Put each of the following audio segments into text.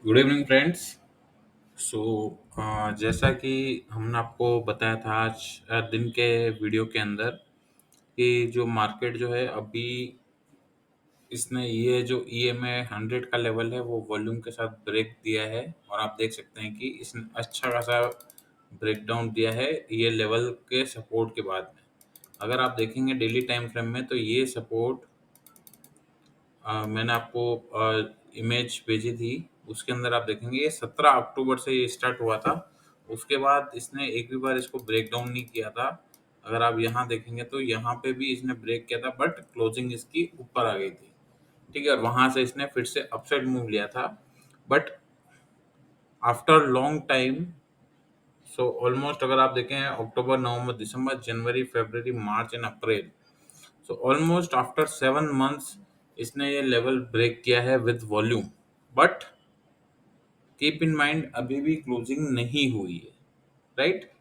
Good evening friends. सो जैसा कि हमने आपको बताया था आज दिन के वीडियो के अंदर कि जो मार्केट जो है अभी इसने ये जो ईएमए 100 का लेवल है वो वॉल्यूम के साथ ब्रेक दिया है और आप देख सकते हैं कि इसने अच्छा खासा ब्रेकडाउन दिया है ये लेवल के सपोर्ट के बाद में। अगर आप देखेंगे डेली टाइम फ्रेम में तो ये सपोर्ट मैंने आपको इमेज भेजी थी, उसके अंदर आप देखेंगे ये 17 अक्टूबर से ये स्टार्ट हुआ था। उसके बाद इसने एक भी बार इसको ब्रेक डाउन नहीं किया था। अगर आप यहाँ देखेंगे तो यहाँ पे भी इसने ब्रेक किया था बट क्लोजिंग इसकी ऊपर आ गई थी। ठीक है, और वहाँ से इसने फिर से अपसाइड मूव लिया था। But after long time, so almost अगर आप देखें October, November, December, January, February, March and April, so almost after 7 months इसने ये लेवल ब्रेक किया है with volume. But keep in mind अभी भी क्लोजिंग नहीं हुई है, राइट।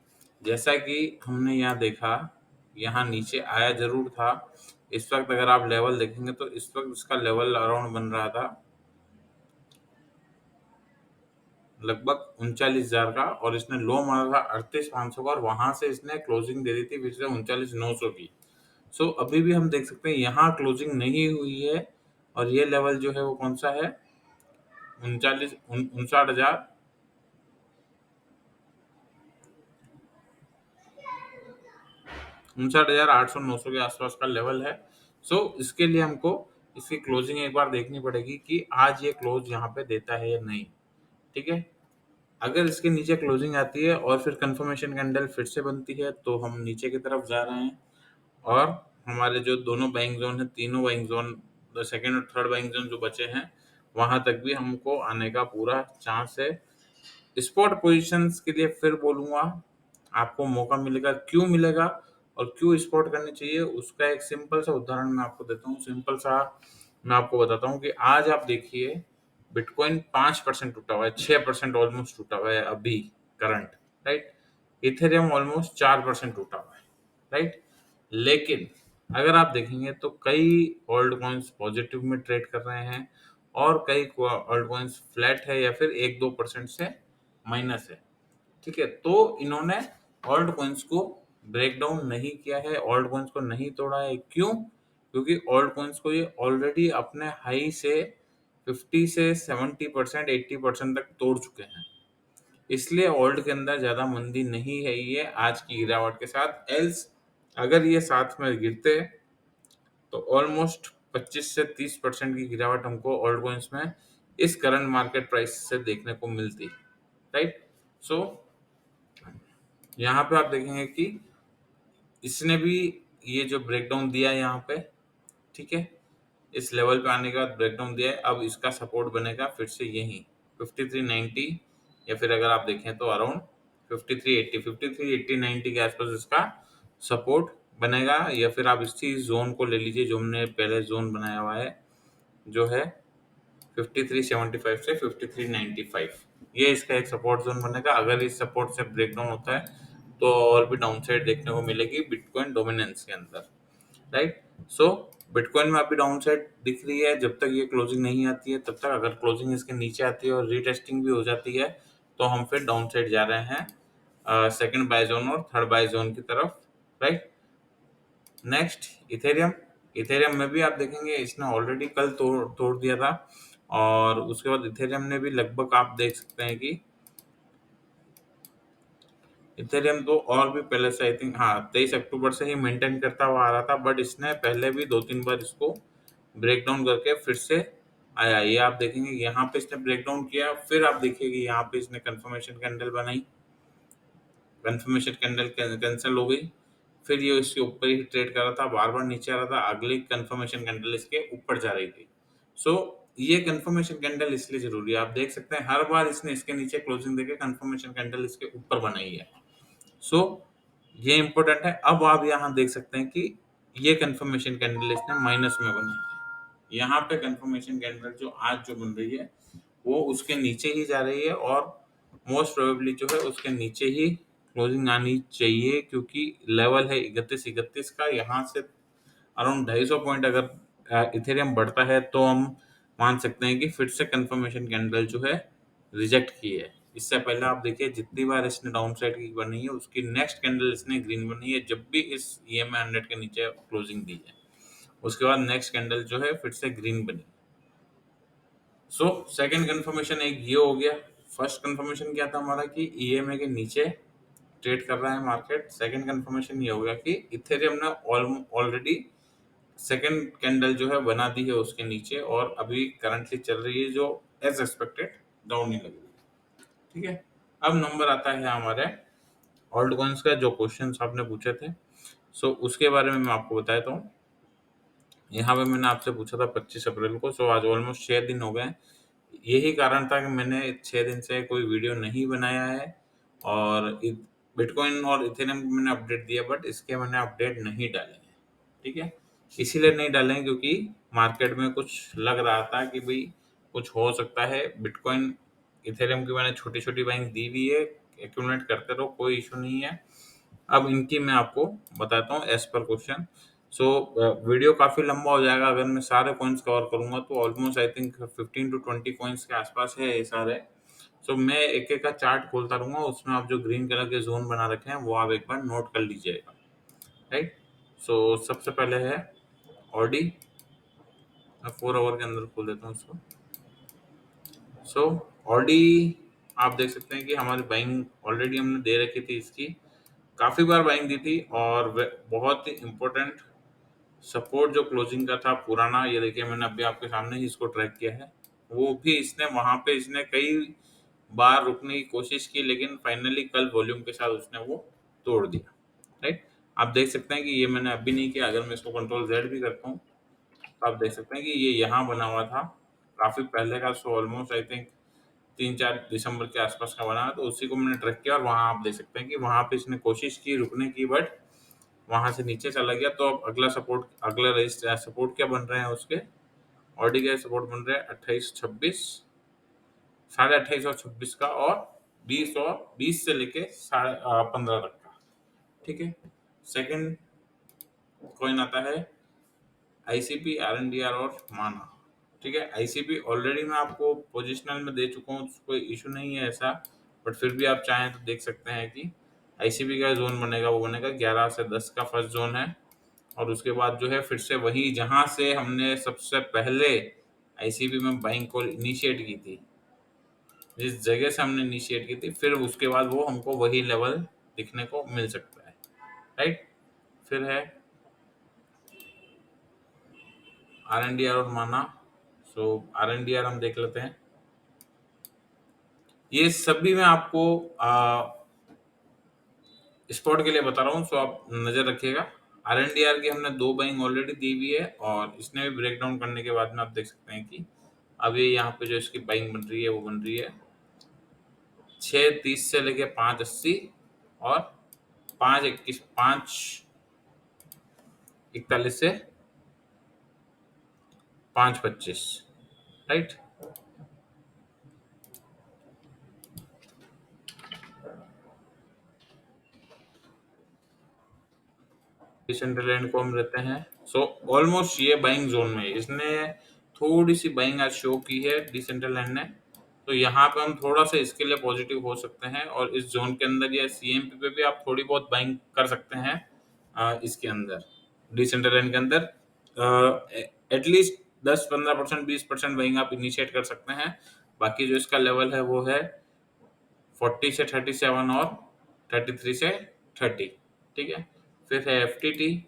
जैसा कि हमने यहाँ देखा, यहाँ नीचे आया जरूर था। इस वक्त अगर आप लेवल देखेंगे तो इस वक्त इसका लेवल अराउंड बन रहा था लगभग 39,000 का, और इसने लो मारा था 38,500 का, और वहां से इसने क्लोजिंग दे दी थी फिर से 39,900 की। सो अभी भी हम देख सकते हैं यहाँ क्लोजिंग नहीं हुई है, और ये लेवल जो है वो कौन सा है, 59,800 के आसपास का लेवल है। सो इसके लिए हमको इसकी क्लोजिंग एक बार देखनी पड़ेगी कि आज ये क्लोज यहाँ पे देता है या नहीं। ठीक है, अगर इसके नीचे क्लोजिंग आती है और फिर कंफर्मेशन कैंडल फिर से बनती है तो हम नीचे की तरफ जा रहे हैं, और हमारे जो दोनों बाइंग जोन है, तीनों बाइंग जोन, सेकेंड और थर्ड बाइंग जोन जो बचे हैं, वहां तक भी हमको आने का पूरा चांस है। स्पॉट पोजीशंस के लिए फिर बोलूंगा, आपको मौका मिलेगा, क्यों मिलेगा और क्यों स्पॉट करनी चाहिए, उसका एक सिंपल सा उदाहरण मैं आपको देता हूँ। सिंपल सा मैं आपको बताता हूँ कि आज आप देखिए बिटकॉइन 5% टूटा हुआ है, 6% ऑलमोस्ट टूटा हुआ है अभी करंट, राइट। इथेरियम ऑलमोस्ट 4% टूटा हुआ है, राइट। लेकिन अगर आप देखेंगे तो कई ओल्ड कॉइन्स पॉजिटिव में ट्रेड कर रहे हैं, और कई ओल्ड कॉइन्स फ्लैट है या फिर 1-2% से माइनस है। ठीक है, तो इन्होंने ओल्ड कॉइन्स को ब्रेक डाउन नहीं किया है, ओल्ड कॉइन्स को नहीं तोड़ा है। क्यों? क्योंकि ओल्ड कॉइन्स को ये ऑलरेडी अपने हाई से 50 से 70%, 80% तक तोड़ चुके हैं। इसलिए ओल्ड के अंदर ज्यादा मंदी नहीं है ये आज की गिरावट के साथ। एल्स अगर ये साथ में गिरते तो ऑलमोस्ट 25 से 30% की गिरावट हमको ओल्ड कॉइन्स में इस करंट मार्केट प्राइस से देखने को मिलती, राइट। सो यहाँ पे आप देखेंगे कि इसने भी ये जो ब्रेकडाउन दिया है यहाँ पे, ठीक है, इस लेवल पे आने के बाद ब्रेकडाउन दिया है। अब इसका सपोर्ट बनेगा फिर से यही 5390, या फिर अगर आप देखें तो अराउंड 5380, 5380 90 के आसपास इसका सपोर्ट बनेगा। या फिर आप इसी जोन को ले लीजिए जो हमने पहले जोन बनाया हुआ है, जो है 5375 से 5395, ये इसका एक सपोर्ट जोन बनेगा। अगर इस सपोर्ट से ब्रेकडाउन होता है तो और भी डाउनसाइड देखने को मिलेगी बिटकॉइन डोमिनेंस के अंदर, राइट। सो बिटकॉइन में अभी डाउनसाइड दिख रही है, जब तक ये क्लोजिंग नहीं आती है तब तक। अगर क्लोजिंग इसके नीचे आती है और रीटेस्टिंग भी हो जाती है तो हम फिर डाउनसाइड जा रहे हैं सेकंड बाय जोन और थर्ड बाय जोन की तरफ, राइट। Next Ethereum. इथेरियम में भी आप देखेंगे इसने ऑलरेडी कल तोड़ तोड़ दिया था, और उसके बाद इथेरियम ने भी लगभग आप देख सकते हैं कि इथेरियम तो और भी पहले से आई थिंक, हाँ, 23 अक्टूबर से ही मेंटेन करता हुआ आ रहा था, बट इसने पहले भी 2-3 बार इसको ब्रेक डाउन करके फिर से आया। ये आप देखेंगे यहाँ पे इसने ब्रेक डाउन किया, फिर आप देखिए यहाँ पे इसने कंफर्मेशन कैंडल बनाई, कंफर्मेशन कैंडल कैंसिल हो गई, फिर ये इसके ऊपर ही ट्रेड कर रहा था, बार बार नीचे आ रहा था, अगली कंफर्मेशन कैंडल इसके ऊपर जा रही थी। सो ये कंफर्मेशन कैंडल इसलिए जरूरी है, आप देख सकते हैं हर बार इसने इसके नीचे क्लोजिंग देके कंफर्मेशन कैंडल इसके ऊपर बनाई है। सो ये इंपॉर्टेंट है। अब आप यहाँ देख सकते हैं कि ये कंफर्मेशन कैंडल इसने माइनस में बनाई है। यहाँ पे कंफर्मेशन कैंडल जो आज जो बन रही है वो उसके नीचे ही जा रही है, और मोस्ट प्रोबेबली जो है उसके नीचे ही क्लोजिंग आनी चाहिए, क्योंकि लेवल है 31 का। यहाँ से अराउंड 250 पॉइंट अगर इथेरियम बढ़ता है तो हम मान सकते हैं कि फिर से कंफर्मेशन कैंडल जो है रिजेक्ट की है। इससे पहले आप देखिए जितनी बार इसने डाउन साइड की बनी है उसकी नेक्स्ट कैंडल इसने ग्रीन बनी है, जब भी इस EMA 100 के नीचे क्लोजिंग दी है उसके बाद नेक्स्ट कैंडल जो है फिर से ग्रीन बनी। सो सेकंड कंफर्मेशन एक ये हो गया। फर्स्ट कंफर्मेशन क्या था हमारा कि EMA के नीचे ट्रेड कर रहा है मार्केट। सेकंड कंफर्मेशन ये हो गया कि इथेरियम ने ऑलरेडी सेकंड कैंडल जो है बना दी है उसके नीचे और अभी करंटली चल रही है जो एज एक्सपेक्टेड डाउन ही लग रही है। ठीक है, अब नंबर आता है हमारे ऑल्ट कॉइन्स का जो क्वेश्चन आपने पूछे थे। सो उसके बारे में मैं आपको बताता हूँ। यहाँ पे मैंने आपसे पूछा था 25 अप्रैल को। सो आज ऑलमोस्ट 6 दिन हो गए। यही कारण था कि मैंने 6 दिन से कोई वीडियो नहीं बनाया है और बिटकॉइन और इथेरियम को मैंने अपडेट दिया बट इसके मैंने अपडेट नहीं डाले हैं। ठीक है, इसीलिए नहीं डाले हैं क्योंकि मार्केट में कुछ लग रहा था कि भाई कुछ हो सकता है। बिटकॉइन इथेरियम की मैंने छोटी छोटी बैंक दी हुई है, एक्यूमुलेट करते रहो, कोई इशू नहीं है। अब इनकी मैं आपको बताता हूँ as per question. So video काफ़ी लंबा हो जाएगा अगर मैं सारे कॉइन्स कवर करूंगा तो almost I think 15 to 20 coins के आसपास है ये सारे। सो मैं एक एक का चार्ट खोलता रहूंगा, उसमें आप जो ग्रीन कलर के जोन बना रखे हैं वो आप एक बार नोट कर लीजिएगा। राइट, सो सबसे पहले है ऑडी। मैं 4 आवर के अंदर खोल देता हूँ इसको। सो ऑडी आप देख सकते हैं कि हमारी बाइंग ऑलरेडी हमने दे रखी थी इसकी, काफ़ी बार बाइंग दी थी और बहुत ही इम्पोर्टेंट सपोर्ट जो क्लोजिंग का था पुराना, ये देखिए मैंने अभी आपके सामने ही इसको ट्रैक किया है। वो भी इसने वहां पे इसने कई बार रुकने की कोशिश की लेकिन फाइनली कल वॉल्यूम के साथ उसने वो तोड़ दिया। राइट, आप देख सकते हैं कि ये मैंने अभी नहीं किया। अगर मैं इसको कंट्रोल जेड भी करता हूँ तो आप देख सकते हैं कि ये यहाँ बना हुआ था काफी पहले का। सो ऑलमोस्ट आई थिंक 3-4 दिसंबर के आसपास का बना है, तो उसी को मैंने ट्रैक किया और वहां आप देख सकते हैं कि वहां पे इसने कोशिश की रुकने की बट वहां से नीचे चला गया। तो अब अगला सपोर्ट, अगला रजिस्टर सपोर्ट क्या बन रहे हैं उसके, ऑडी के सपोर्ट बन रहे हैं 28-26, 28.5 और 26 का, और 20 से लेके 15 तक का। ठीक है, सेकंड कॉइन आता है ICP, RNDR और माना। ठीक है, ICP ऑलरेडी मैं आपको पोजिशनल में दे चुका हूँ, कोई इशू नहीं है ऐसा, बट फिर भी आप चाहें तो देख सकते हैं कि ICP का जोन बनेगा वो बनेगा 11 से 10 का फर्स्ट जोन है। और उसके बाद जो है फिर से वही जहां से हमने सबसे पहले ICP में बाइंग कॉल इनिशिएट की थी, जिस जगह से हमने इनिशिएट की थी, फिर उसके बाद वो हमको वही लेवल दिखने को मिल सकता है। राइट, फिर है RNDR और माना। सो RNDR हम देख लेते हैं। ये सभी मैं आपको स्पॉट के लिए बता रहा हूँ, सो आप नजर रखिएगा। RNDR की हमने 2 बाइंग ऑलरेडी दी हुई है और इसने भी ब्रेक डाउन करने के बाद में आप देख सकते हैं कि अब ये यहाँ पे जो इसकी बाइंग बन रही है वो बन रही है 6.30 से लेके 5.80 और 5.41 से 5.25। राइट, डिसेंट्रलैंड को हम रहते हैं। सो ऑलमोस्ट ये बाइंग जोन में इसने थोड़ी सी बाइंग आज शो की है डिसेंट्रलैंड ने। तो यहाँ पे हम थोड़ा सा इसके लिए पॉजिटिव हो सकते हैं और इस जोन के अंदर या CMP पे भी आप थोड़ी बहुत बाइंग कर सकते हैं। इसके अंदर डिसेंट्रलैंड के अंदर एटलीस्ट 10-15%, 20% बाइंग आप इनिशिएट कर सकते हैं। बाकी जो इसका लेवल है वो है 40 से 37 और 33 से 30। ठीक है, फिर है FTT।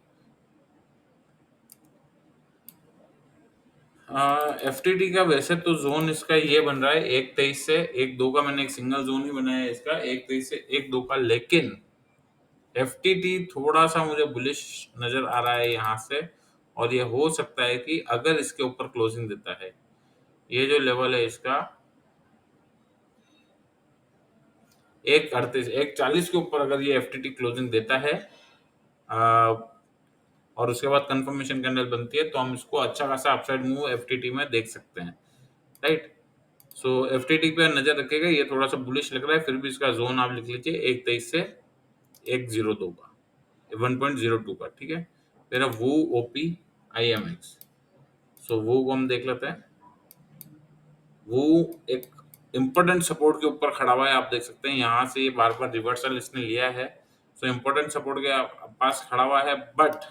FTT का वैसे तो जोन इसका ये बन रहा है 1.23 से 1.2 का। मैंने एक सिंगल जोन ही बनाया है इसका 1.23 से 1.2 का, लेकिन FTT थोड़ा सा मुझे बुलिश नजर आ रहा है यहाँ से। और ये हो सकता है कि अगर इसके ऊपर क्लोजिंग देता है, ये जो लेवल है इसका 1.38 1.40 के ऊपर अगर ये FTT क्लोजिंग देता है और उसके बाद कंफर्मेशन कैंडल बनती है तो हम इसको अच्छा खासा अपसाइड मूव FTT में देख सकते हैं। राइट, सो FTT पे नजर रखेगा, ये थोड़ा सा बुलिश लग रहा है। फिर भी इसका जोन आप लिख लीजिए 1.23 से 1.02 का, 1.02 का। ठीक है, फिर वो OP IMX। सो वो को हम देख लेते हैं। वो एक इम्पोर्टेंट सपोर्ट के ऊपर खड़ा हुआ है, आप देख सकते हैं यहाँ से ये बार बार रिवर्सल इसने लिया है। सो इम्पोर्टेंट सपोर्ट के पास खड़ा हुआ है। बट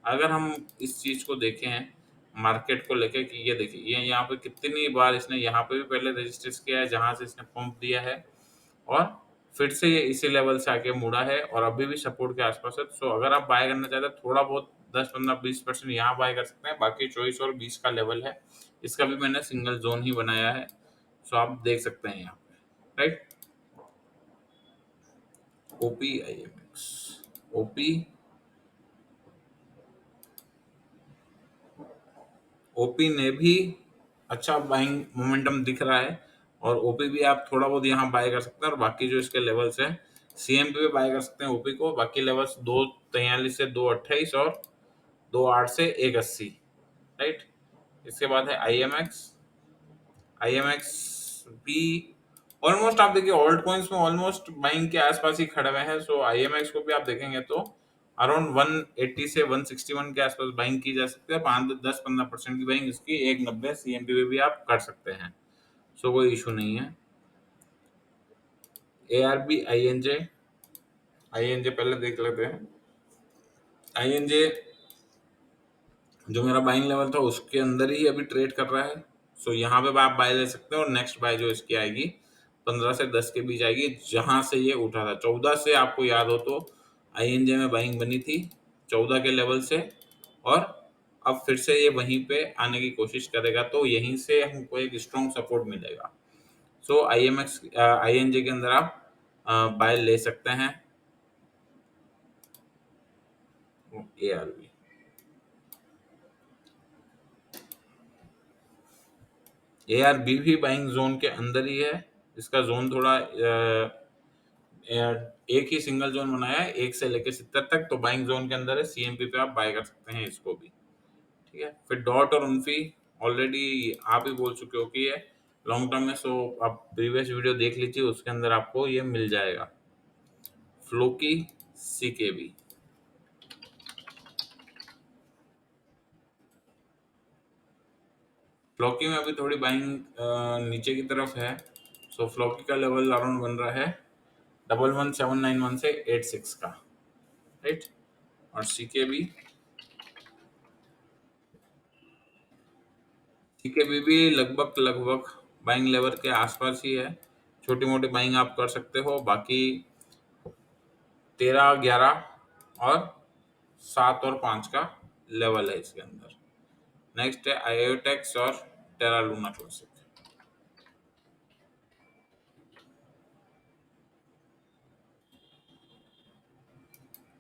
अगर हम इस चीज को देखें मार्केट को लेके कि ये देखिए ये यहाँ पे कितनी बार इसने यहाँ पे भी पहले रजिस्टर किया है जहां से इसने पंप दिया है, और फिर से ये इसी लेवल से आके मुड़ा है और अभी भी सपोर्ट के आसपास है। सो अगर आप बाय करना चाहते हैं थोड़ा बहुत 10 15 20% यहाँ बाय कर सकते हैं, बाकी 24 और 20 का लेवल है। इसका भी मैंने सिंगल जोन ही बनाया है। सो आप देख सकते हैं यहाँ पे, right. OP IMAX, OP OP ने भी अच्छा बाइंग मोमेंटम दिख रहा है, और ओपी भी आप थोड़ा बहुत यहाँ बाय कर सकते हैं, और बाकी जो इसके लेवल्स हैं सीएमपी पे बाय कर सकते हैं ओपी को। बाकी लेवल्स 243 से 228 और 2.8 से 1.80, राइट। इसके बाद है आईएमएक्स। आईएमएक्स भी ऑलमोस्ट आप देखिए ऑल्ट कॉइन्स में ऑलमोस्ट बाइंग के आसपास ही खड़े हुए हैं। सो आईएमएक्स को भी आप देखेंगे तो अराउंड 180 से 161 के आसपास बाइंग की जा सकती है। 5 10 15% की बाइंग इसकी 190 सीएमपी पे भी आप कर सकते हैं। सो कोई इशू नहीं है। एआरबी आईएनजे, आईएनजे पहले देख लेते हैं। आईएनजे जो मेरा बाइंग लेवल था उसके अंदर ही अभी ट्रेड कर रहा है। सो यहाँ पे आप बाय ले सकते हैं, और नेक्स्ट बाय जो इसकी आएगी 15 से 10 के बीच आएगी, जहां से ये उठा था 14 से। आपको याद हो तो आईएनजे में बाइंग बनी थी 14 के लेवल से, और अब फिर से ये वहीं पे आने की कोशिश करेगा, तो यहीं से हमको एक स्ट्रॉन्ग सपोर्ट मिलेगा। सो आईएमएक्स आईएनजे के अंदर आप बाय ले सकते हैं। एआरबी, एआरबी भी बाइंग जोन के अंदर ही है। इसका जोन थोड़ा एक ही सिंगल जोन बनाया है 1 से लेकर 70 तक, तो बाइंग जोन के अंदर है। सीएमपी पे आप बाय कर सकते हैं इसको भी, ठीक है। फिर डॉट और उनफी ऑलरेडी आप ही बोल चुके हो कि ये लॉन्ग टर्म में। सो आप प्रीवियस वीडियो देख लीजिए, उसके अंदर आपको ये मिल जाएगा। फ्लोकी, सीकेबी, फ्लोकी में अभी थोड़ी बाइंग नीचे की तरफ है। सो फ्लोकी का लेवल अराउंड बन रहा है 11791 से 86 का, राइट। और सीकेबी भी लगभग लगभग बाइंग लेवल के आसपास ही है। छोटी मोटी बाइंग आप कर सकते हो। बाकी 13 11 और 7 और 5 का लेवल है इसके अंदर। नेक्स्ट है आयोटेक्स और टेरा लूना क्लासिक।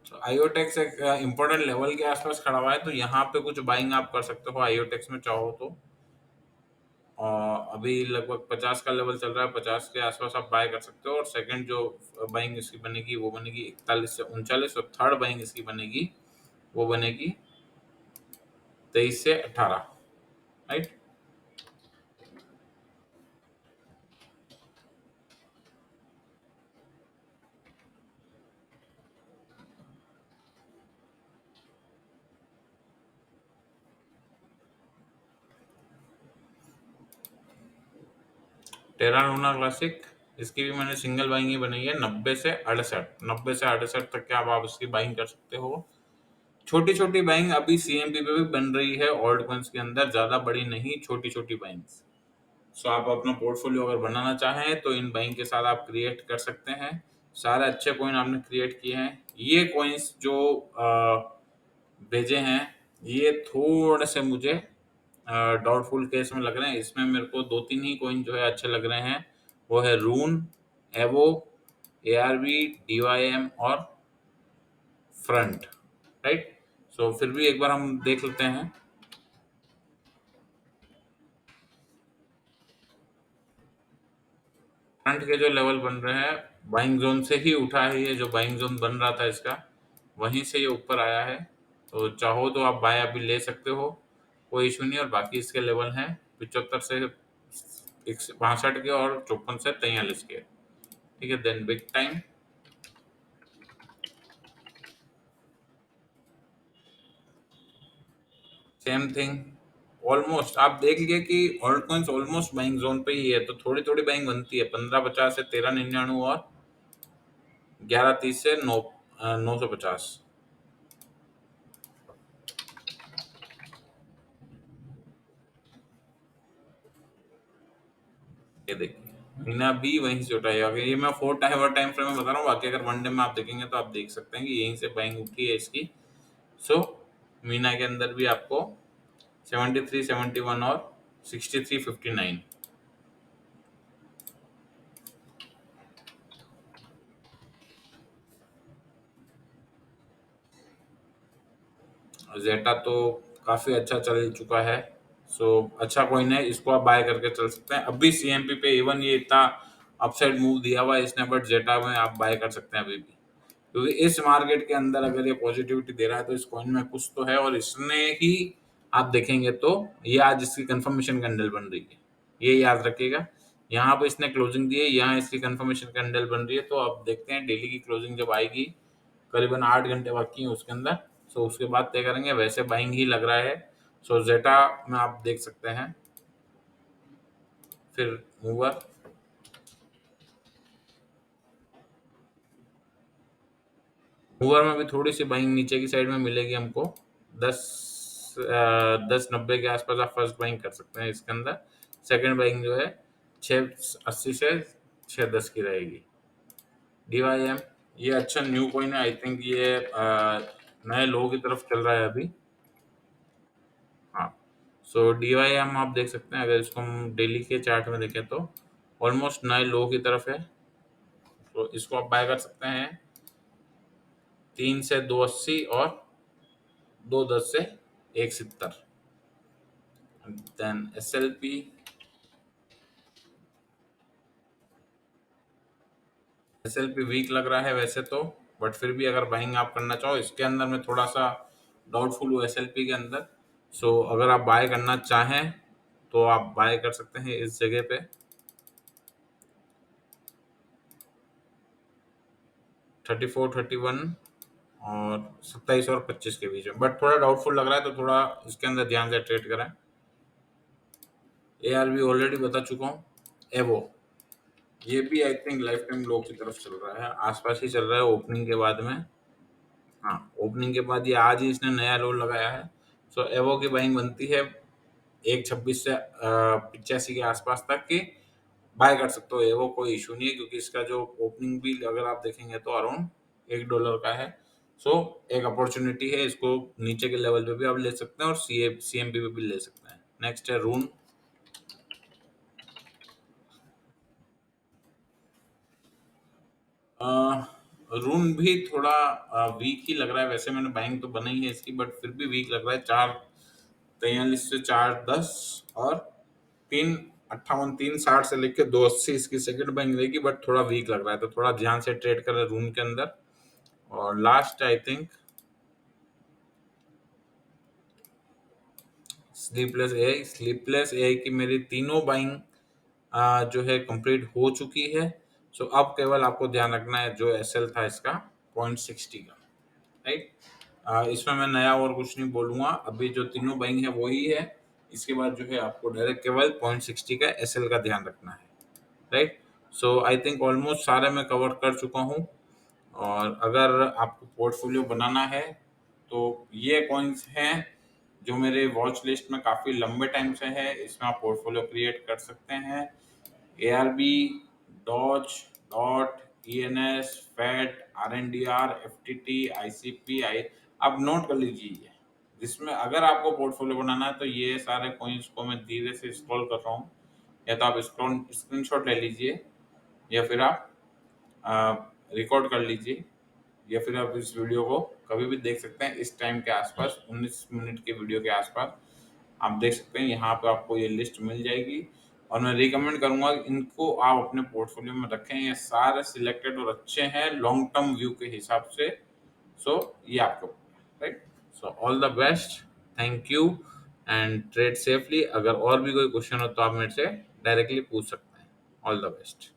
तो आयोटेक्स एक इम्पोर्टेंट लेवल के आसपास खड़ा हुआ है, तो यहाँ पे कुछ बाइंग आप कर सकते हो आयोटेक्स में चाहो तो। और अभी लगभग 50 का लेवल चल रहा है, 50 के आसपास आप बाय कर सकते हो। और सेकंड जो बाइंग इसकी बनेगी वो बनेगी 41 से 39, और थर्ड बाइंग इसकी बनेगी वो बनेगी 23 से 18, राइट। टेरा लूना क्लासिक, इसकी भी मैंने सिंगल बाइंग ही बनाई है 90 से 68 तक के आप इसकी बाइंग कर सकते हो। छोटी छोटी बाइंग अभी सीएमपी पे भी बन रही है ऑल्ट कॉइन्स के अंदर, ज्यादा बड़ी नहीं, छोटी छोटी बाइंग्स। सो आप अपना पोर्टफोलियो अगर बनाना चाहें तो इन बाइंग के साथ आप क्रिएट कर सकते हैं। सारे अच्छे कॉइन आपने क्रिएट किए हैं। ये कॉइन्स जो भेजे हैं ये थोड़े से मुझे डाउटफुल केस में लग रहे हैं। इसमें मेरे को दो तीन ही कॉइन जो है अच्छे लग रहे हैं, वो है रून, एवो, एआरबी, डीवाईएम और फ्रंट, राइट। सो फिर भी एक बार हम देख लेते हैं। फ्रंट के जो लेवल बन रहे हैं बाइंग जोन से ही उठा है, ये जो बाइंग जोन बन रहा था इसका वहीं से ये ऊपर आया है। तो चाहो तो आप बाय अभी ले सकते हो, कोई इशू नहीं। और बाकी इसके लेवल हैं 75 से 62 के और 54 से 43 के, ठीक है। Then big time, same thing, almost आप देख लीजिए कि alt coins almost buying zone पे ही है, तो थोड़ी थोड़ी बाइंग बनती है। 1550 से 1399 और 1130 से 950। ये देखिए मीना भी वहीं से उठाई, अगर ये मैं 4 टाइम टाइम फ्रेम में बता रहा हूँ, बाकी अगर वन डे में आप देखेंगे तो आप देख सकते हैं कि यहीं से बाइंग उठी है इसकी। सो मीना के अंदर भी आपको 73, 71 और 63, 59। जेटा तो काफी अच्छा चल चुका है। सो अच्छा कॉइन है, इसको आप बाय करके चल सकते हैं अभी सीएमपी पे। इवन ये इतना अपसाइड मूव दिया हुआ है इसने, बट जेटा में आप बाय कर सकते हैं अभी भी, क्योंकि इस मार्केट के अंदर अगर ये पॉजिटिविटी दे रहा है तो इस कॉइन में कुछ तो है। और इसने ही आप देखेंगे तो ये आज इसकी कंफर्मेशन कैंडल बन रही है, ये याद रखिएगा। यहाँ पे इसने क्लोजिंग दी है, यहाँ इसकी कंफर्मेशन कैंडल बन रही है। तो अब देखते हैं डेली की क्लोजिंग जब आएगी, करीबन 8 घंटे बाकी हैं उसके अंदर, सो उसके बाद तय करेंगे। वैसे बाइंग ही लग रहा है। सो जेटा में आप देख सकते हैं। फिर मूवर, मूवर में भी थोड़ी सी बाइंग नीचे की साइड में मिलेगी हमको। 10 10 90 के आसपास आप फर्स्ट बाइंग कर सकते हैं इसके अंदर। सेकंड बाइंग जो है 680 से 610 की रहेगी। डीवाईएम, ये अच्छा न्यू कॉइन है, आई थिंक ये नए लोगों की तरफ चल रहा है अभी। हाँ, सो डीवाईएम आप देख सकते हैं, अगर इसको हम डेली के चार्ट में देखें तो ऑलमोस्ट नए लोगों की तरफ है। तो इसको आप बाय कर सकते हैं 3 से 280 और 210 से 170। देन एसएलपी, एसएलपी वीक लग रहा है वैसे तो, बट फिर भी अगर बाइंग आप करना चाहो इसके अंदर, में थोड़ा सा डाउटफुल हूँ एसएलपी के अंदर। सो अगर आप बाय करना चाहें तो आप बाय कर सकते हैं इस जगह पे 34, 31 और 27 और 25 के बीच में, बट थोड़ा डाउटफुल लग रहा है, तो थोड़ा इसके अंदर ध्यान से ट्रेड करें। एआरबी ऑलरेडी बता चुका हूँ। एवो, ये भी आई थिंक लाइफ टाइम लो की तरफ चल रहा है, आसपास ही चल रहा है ओपनिंग के बाद में। हाँ, ओपनिंग के बाद ये आज ही इसने नया लो लगाया है। सो एवो की बाइंग बनती है 126 से 85 के आसपास तक की। बाय कर सकते हो एवो, कोई इशू नहीं है, क्योंकि इसका जो ओपनिंग भी अगर आप देखेंगे तो अराउंड $1 का है। सो एक अपॉर्चुनिटी है, इसको नीचे के लेवल पे भी आप ले सकते हैं और सीएमपी पे भी ले सकते हैं। नेक्स्ट है रून। रून भी थोड़ा वीक ही लग रहा है वैसे, मैंने बाइंग तो बनाई है इसकी, बट फिर भी वीक लग रहा है। 443 से 410 और 358, 360 से लेकर 280 इसकी सेकंड बाइंग रहेगी, बट थोड़ा वीक लग रहा है, तो थोड़ा ध्यान से ट्रेड करें रून के अंदर। और last I think sleepless AI की मेरी तीनों बाइंग जो है कंप्लीट हो चुकी है। सो अब केवल आपको ध्यान रखना है जो एसएल था इसका 0.60 का, राइट। इसमें मैं नया और कुछ नहीं बोलूंगा, अभी जो तीनों बाइंग है वही है। इसके बाद जो है आपको डायरेक्ट केवल 0.60 का एसएल का ध्यान रखना है, right. So I think almost सारे मैं कवर कर चुका हूँ। और अगर आपको पोर्टफोलियो बनाना है तो ये कॉइन्स हैं जो मेरे वॉच लिस्ट में काफ़ी लंबे टाइम से है, इसमें आप पोर्टफोलियो क्रिएट कर सकते हैं। ARB, DOGE, DOT, ENS, FET, RNDR, FTT, ICP, I, आप नोट कर लीजिए। जिसमें अगर आपको पोर्टफोलियो बनाना है तो ये सारे कॉइन्स को मैं धीरे से स्क्रॉल कर रहा हूँ, या तो आप स्क्रीनशॉट ले लीजिए, या फिर आप रिकॉर्ड कर लीजिए, या फिर आप इस वीडियो को कभी भी देख सकते हैं। इस टाइम के आसपास 19 मिनट के वीडियो के आसपास आप देख सकते हैं, यहाँ पे आपको ये लिस्ट मिल जाएगी। और मैं रिकमेंड करूंगा इनको आप अपने पोर्टफोलियो में रखें, ये सारे सिलेक्टेड और अच्छे हैं लॉन्ग टर्म व्यू के हिसाब से। सो ये आपको, right. So all the best, thank you and trade safely. अगर और भी कोई क्वेश्चन हो तो आप मेरे से डायरेक्टली पूछ सकते हैं। All the best.